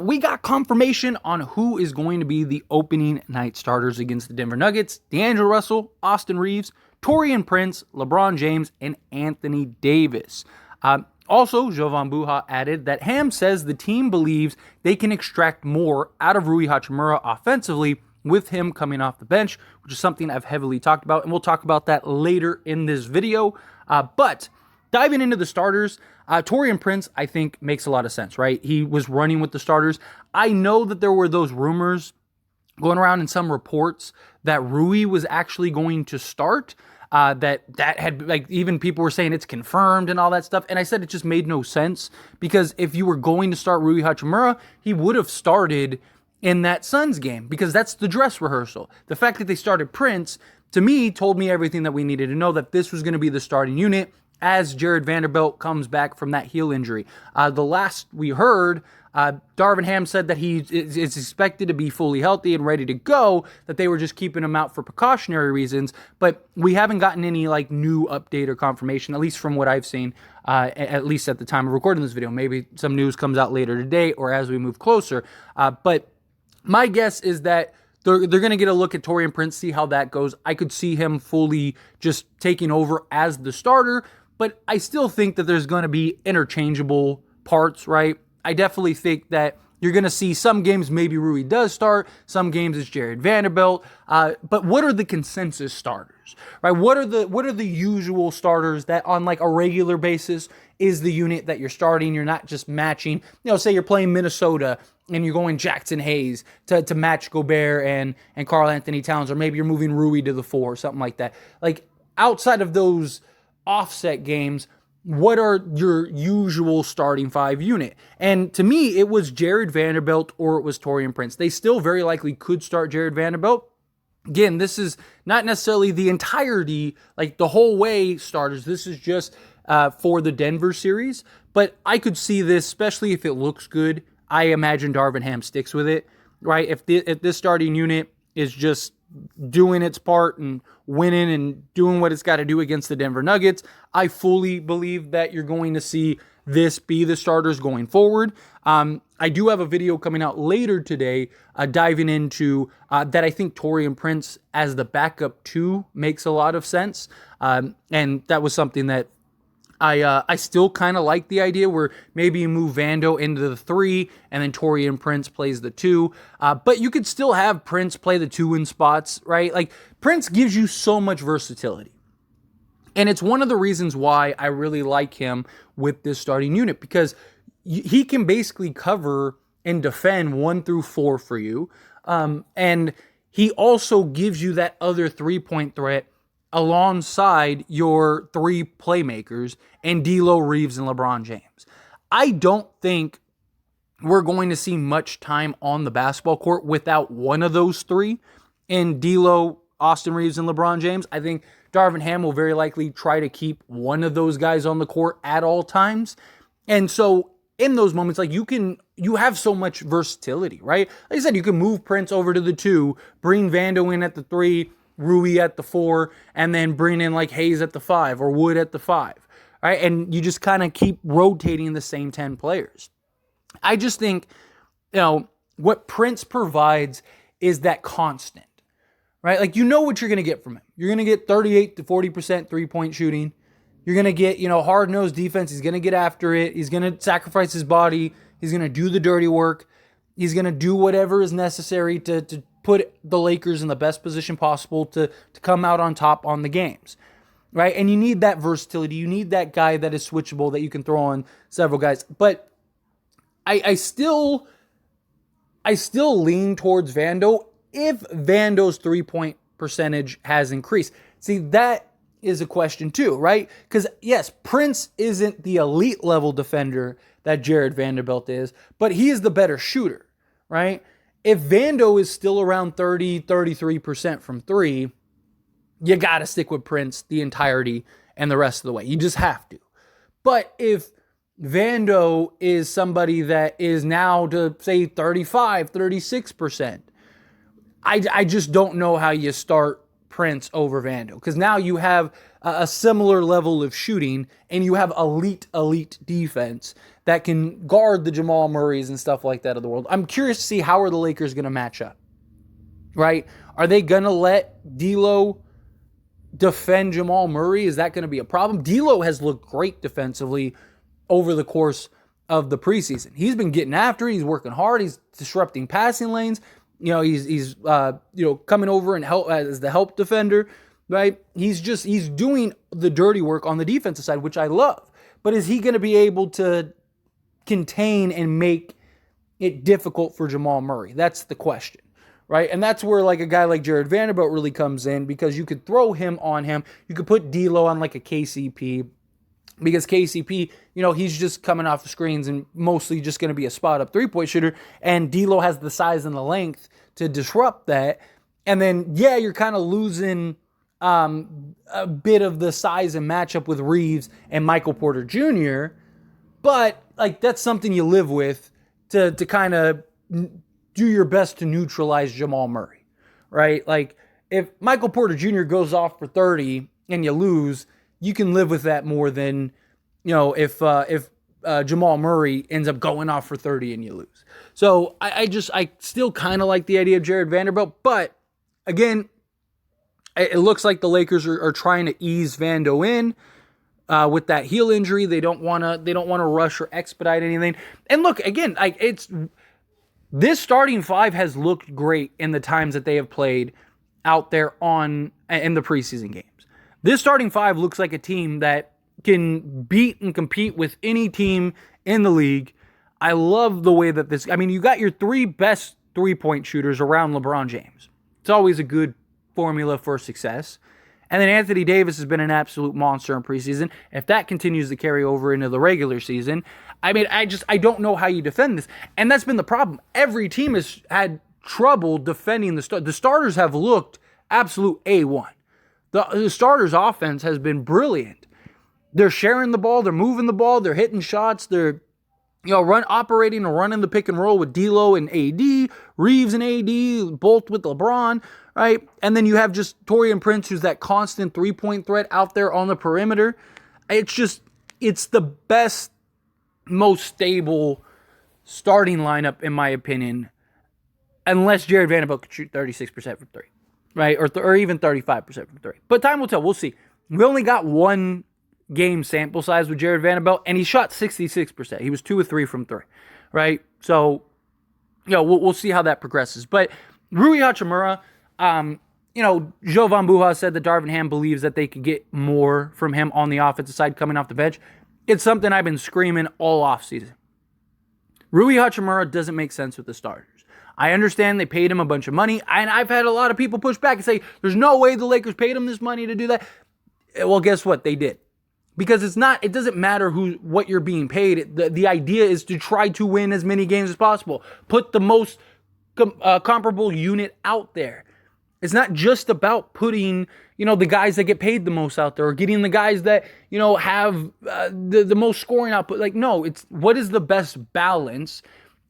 We got confirmation on who is going to be the opening night starters against the Denver Nuggets. D'Angelo Russell, Austin Reeves, Taurean Prince, LeBron James, and Anthony Davis. Also, Jovan Buha added that Ham says the team believes they can extract more out of Rui Hachimura offensively with him coming off the bench, which is something I've heavily talked about, and we'll talk about that later in this video. But diving into the starters, Taurean Prince, I think, makes a lot of sense, right? He was running with the starters. I know that there were those rumors going around in some reports that Rui was actually going to start, that had, like, even people were saying it's confirmed and all that stuff. And I said it just made no sense, because if you were going to start Rui Hachimura, he would have started in that Suns game, because that's the dress rehearsal. The fact that they started Prince, to me, told me everything that we needed to know, that this was going to be the starting unit as Jared Vanderbilt comes back from that heel injury. The last we heard, Darvin Ham said that he is expected to be fully healthy and ready to go, that they were just keeping him out for precautionary reasons, but we haven't gotten any like new update or confirmation, at least from what I've seen, at least at the time of recording this video. Maybe some news comes out later today or as we move closer, but my guess is that they're going to get a look at Taurean Prince, see how that goes. I could see him fully just taking over as the starter, but I still think that there's going to be interchangeable parts, right? I definitely think that you're going to see some games maybe Rui does start, some games it's Jared Vanderbilt, but what are the consensus starters, right? What are the usual starters that on like a regular basis is the unit that you're starting? You're not just matching, say you're playing Minnesota and you're going Jackson Hayes to match Gobert and Karl Anthony Towns, or maybe you're moving Rui to the 4 or something like that. Like outside of those offset games, what are your usual starting 5 unit? And to me, it was Jared Vanderbilt or it was Taurean Prince. They still very likely could start Jared Vanderbilt. Again, this is not necessarily the entirety, like the whole way starters. This is just for the Denver series. But I could see this, especially if it looks good. I imagine Darvin Ham sticks with it, right? If this starting unit is just doing its part and winning and doing what it's got to do against the Denver Nuggets, I fully believe that you're going to see this be the starters going forward. I do have a video coming out later today diving into that I think Taurean Prince as the backup 2 makes a lot of sense. And that was something that I still kind of like the idea where maybe you move Vando into the 3 and then Taurean Prince plays the 2. But you could still have Prince play the 2 in spots, right? Like Prince gives you so much versatility. And it's one of the reasons why I really like him with this starting unit, because he can basically cover and defend 1 through 4 for you. And he also gives you that other 3-point threat alongside your 3 playmakers and D'Lo, Reeves, and LeBron James. I don't think we're going to see much time on the basketball court without one of those 3 in D'Lo, Austin Reeves, and LeBron James. I think Darvin Ham will very likely try to keep one of those guys on the court at all times. And so in those moments, like you have so much versatility, right? Like I said, you can move Prince over to the 2, bring Vando in at the 3, Rui at the 4, and then bring in like Hayes at the 5 or Wood at the 5, right? And you just kind of keep rotating the same 10 players. I just think, what Prince provides is that constant, right? Like, what you're going to get from him. You're going to get 38 to 40% 3-point shooting. You're going to get, hard-nosed defense. He's going to get after it. He's going to sacrifice his body. He's going to do the dirty work. He's going to do whatever is necessary to put the Lakers in the best position possible to come out on top on the games, right? And you need that versatility. You need that guy that is switchable, that you can throw on several guys. But I still lean towards Vando if Vando's 3-point percentage has increased. See, that is a question too, right? Because yes, Prince isn't the elite level defender that Jared Vanderbilt is, but he is the better shooter, right? If Vando is still around 30, 33% from 3, you got to stick with Prince the entirety and the rest of the way. You just have to. But if Vando is somebody that is now to say 35, 36%, I just don't know how you start Prince over Vando, because now you have a similar level of shooting and you have elite defense that can guard the Jamal Murrays and stuff like that of the world. I'm curious to see how are the Lakers going to match up, right? Are they going to let D'Lo defend Jamal Murray? Is that going to be a problem? D'Lo has looked great defensively over the course of the preseason. He's been getting after it. He's working hard. He's disrupting passing lanes. He's coming over and help as the help defender, right? He's doing the dirty work on the defensive side, which I love. But is he going to be able to contain and make it difficult for Jamal Murray? That's the question, right? And that's where like a guy like Jared Vanderbilt really comes in, because you could throw him on him. You could put D'Lo on like a KCP, because KCP, he's just coming off the screens and mostly just going to be a spot-up three-point shooter, and D'Lo has the size and the length to disrupt that. And then, you're kind of losing a bit of the size and matchup with Reeves and Michael Porter Jr., but like that's something you live with to kind of do your best to neutralize Jamal Murray, right? Like if Michael Porter Jr. goes off for 30 and you lose, you can live with that more than, if Jamal Murray ends up going off for 30 and you lose. So I still kind of like the idea of Jared Vanderbilt, but again, it looks like the Lakers are trying to ease Vando in with that heel injury. They don't want to rush or expedite anything. And look, again, this starting five has looked great in the times that they have played out there in the preseason games. This starting five looks like a team that can beat and compete with any team in the league. I love the way that you got your three best three-point shooters around LeBron James. It's always a good formula for success. And then Anthony Davis has been an absolute monster in preseason. If that continues to carry over into the regular season, I don't know how you defend this. And that's been the problem. Every team has had trouble defending the starters have looked absolute A1. The starters' offense has been brilliant. They're sharing the ball, they're moving the ball, they're hitting shots, they're operating and running the pick and roll with D'Lo and AD, Reeves and AD, both with LeBron, right? And then you have just Taurean Prince, who's that constant three-point threat out there on the perimeter. It's the best, most stable starting lineup, in my opinion, unless Jared Vanderbilt could shoot 36% from three, right? Or even 35% from three. But time will tell. We'll see. We only got one game sample size with Jared Vanderbilt, and he shot 66%. He was 2 of 3 from three, right? So, we'll see how that progresses. But Rui Hachimura, Joe Van Buha said that Darvin Ham believes that they could get more from him on the offensive side coming off the bench. It's something I've been screaming all offseason. Rui Hachimura doesn't make sense with the starters. I understand they paid him a bunch of money, and I've had a lot of people push back and say, there's no way the Lakers paid him this money to do that. Well, guess what? They did. Because it doesn't matter what you're being paid. The idea is to try to win as many games as possible. Put the most comparable unit out there. It's not just about putting, the guys that get paid the most out there, or getting the guys that, have the most scoring output. Like, no, it's what is the best balance,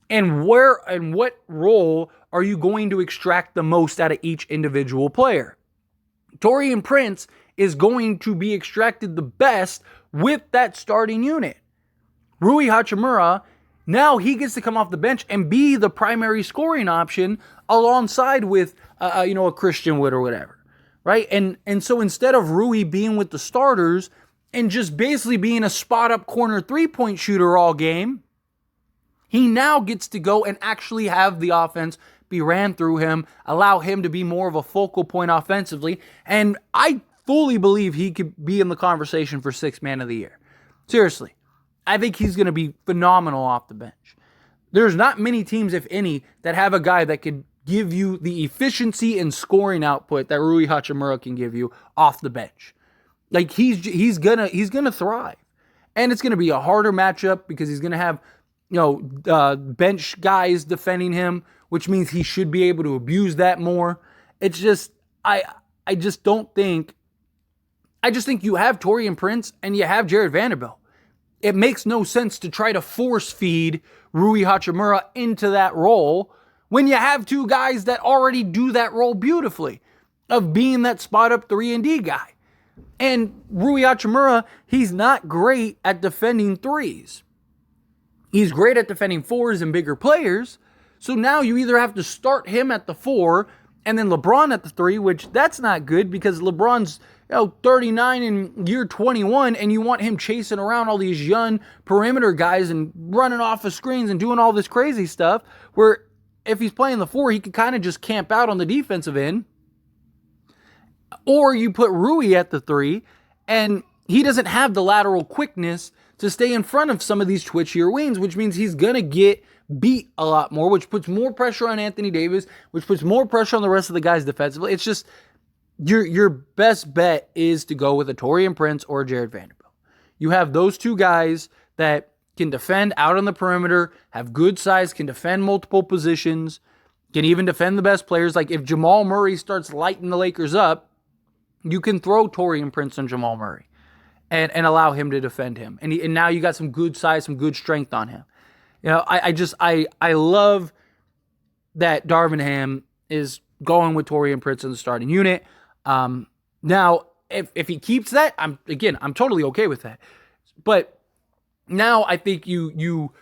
and where and what role are you going to extract the most out of each individual player? Taurean Prince is going to be extracted the best with that starting unit. Rui Hachimura, now he gets to come off the bench and be the primary scoring option alongside with, a Christian Wood or whatever, right? And so instead of Rui being with the starters and just basically being a spot-up corner three-point shooter all game, he now gets to go and actually have the offense be ran through him, allow him to be more of a focal point offensively, and I fully believe he could be in the conversation for Sixth Man of the Year. Seriously. I think he's going to be phenomenal off the bench. There's not many teams, if any, that have a guy that could give you the efficiency and scoring output that Rui Hachimura can give you off the bench. Like he's gonna thrive. And it's going to be a harder matchup because he's going to have, bench guys defending him, which means he should be able to abuse that more. It's just, I just think you have Taurean Prince and you have Jared Vanderbilt. It makes no sense to try to force feed Rui Hachimura into that role when you have two guys that already do that role beautifully. of being that spot up 3-and-D guy. And Rui Hachimura, he's not great at defending threes. He's great at defending fours and bigger players. So now you either have to start him at the 4 and then LeBron at the 3, which that's not good because LeBron's 39 in year 21, and you want him chasing around all these young perimeter guys and running off of screens and doing all this crazy stuff, where if he's playing the 4, he could kind of just camp out on the defensive end. Or you put Rui at the 3, and he doesn't have the lateral quickness to stay in front of some of these twitchier wings, which means he's going to get beat a lot more, which puts more pressure on Anthony Davis, which puts more pressure on the rest of the guys defensively. It's just your best bet is to go with a Taurean Prince or Jared Vanderbilt. You have those two guys that can defend out on the perimeter, have good size, can defend multiple positions, can even defend the best players. Like if Jamal Murray starts lighting the Lakers up, you can throw Taurean Prince on Jamal Murray and allow him to defend him. And now you got some good size, some good strength on him. I love that Darvin Ham is going with Taurean Prince in the starting unit. Now, if he keeps that, I'm totally okay with that. But now I think you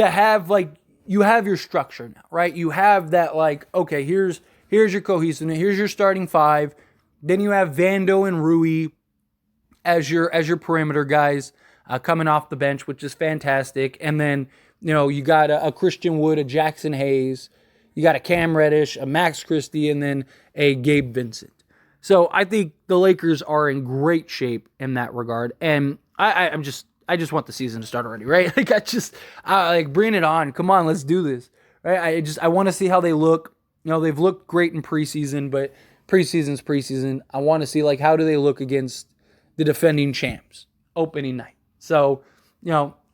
have your structure now, right? You have that okay, here's your cohesiveness, here's your starting 5. Then you have Vando and Rui as your perimeter guys coming off the bench, which is fantastic. And then you got a Christian Wood, a Jackson Hayes, you got a Cam Reddish, a Max Christie, and then a Gabe Vincent. So I think the Lakers are in great shape in that regard, and I just want the season to start already, right? Bring it on, come on, let's do this, right? I want to see how they look. They've looked great in preseason, but preseason's preseason. I want to see how do they look against the defending champs opening night. So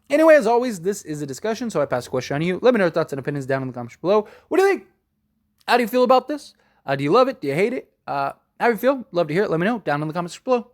anyway, as always, this is a discussion, so I pass the question on to you. Let me know your thoughts and opinions down in the comments below. What do you think? How do you feel about this? Do you love it? Do you hate it? How do you feel? Love to hear it. Let me know down in the comments below.